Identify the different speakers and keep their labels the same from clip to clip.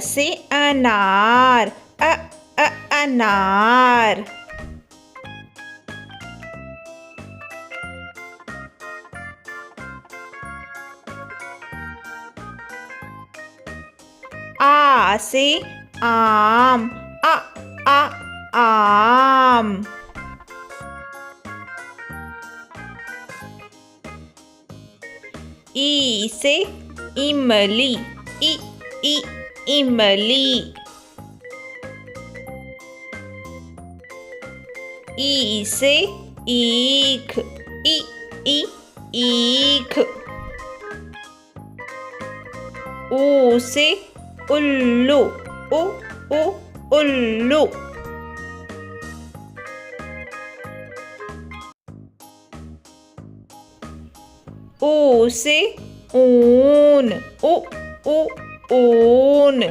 Speaker 1: से अनार, अनार। आ से आम, आम। ई से इमली, इमली। ई से ईख, ईख। ऊ से उल्लू, उल्लू। ऊ से ऊन, ऊन।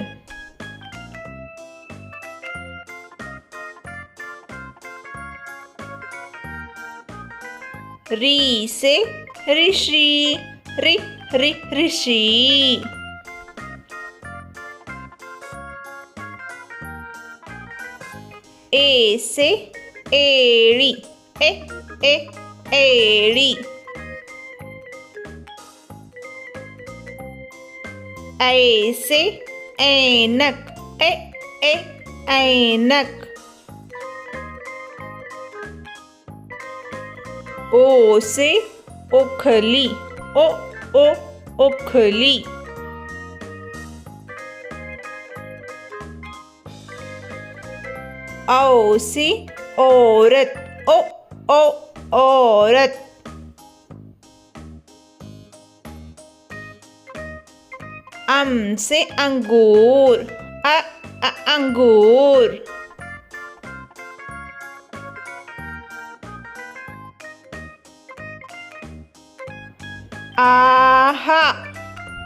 Speaker 1: री से ऋषि, ऋषि। ए से एड़ी, एड़ी। ऐ से ऐनक, ऐनक। ओ से ओखली, ओखली। औ से औरत, औरत। अम से अंगूर, अंगूर। आहा,